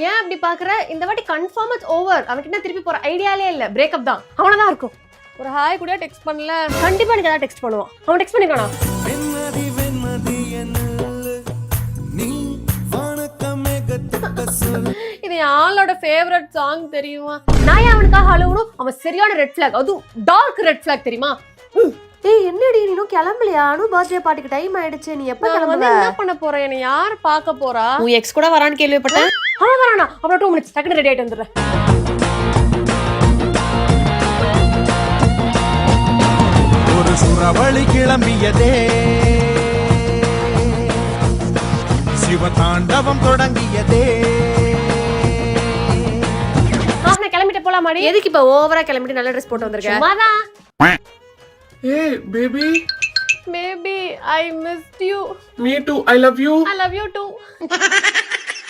ஏன் அப்படி பாக்குற? இந்த வாட்டி கன்ஃபார்ம் இட்ஸ் ஓவர். அவன்கிட்ட திருப்பி போற ஐடியாலே இல்ல. பிரேக்கப் தான். அவனதான் இருக்கும். ஒரு ஹாய் கூட டெக்ஸ்ட் பண்ணல. கண்டிப்பா எனக்கு ஏதாவது டெக்ஸ்ட் பண்ணுவான். அவன் டெக்ஸ்ட் பண்ணிருக்கானா? இது ஆளோட ஃபேவரட் சாங் தெரியுமா? நான் அவனுக்காக அழுவணும். அவன் சரியான ரெட் ஃபிளாக். அதுவும் டார்க் ரெட் ஃபிளாக் தெரியுமா? ஏய் என்னடி நீ இன்னும் கிளம்பலையா? அனு பர்த்டே பார்ட்டிக்கு டைம் ஆயிடுச்சு. நீ எப்ப கிளம்புவ? என்ன பண்ண போற? என்ன யார் பார்க்க போறா? உன் எக்ஸ் கூட வரான்னு கேள்விப்பட்டேன். அவன் வரானா? அப்புறம் 2 minutes டக்குனு ரெடி ஆயிட்டு வந்துடுறேன். ஒரு சுறவழி கிளம்பியதே, சிவதாண்டவம் தொடங்கியதே. நான் கிளம்பிட்டு போலாம் மாடி. எதுக்கு இப்ப ஓவரா கிளம்பிட்டு நல்ல ட்ரெஸ் போட்டு வந்திருக்க? சும்மாதான். Hey, baby. Maybe I missed you. Me too. I love you. I love you too.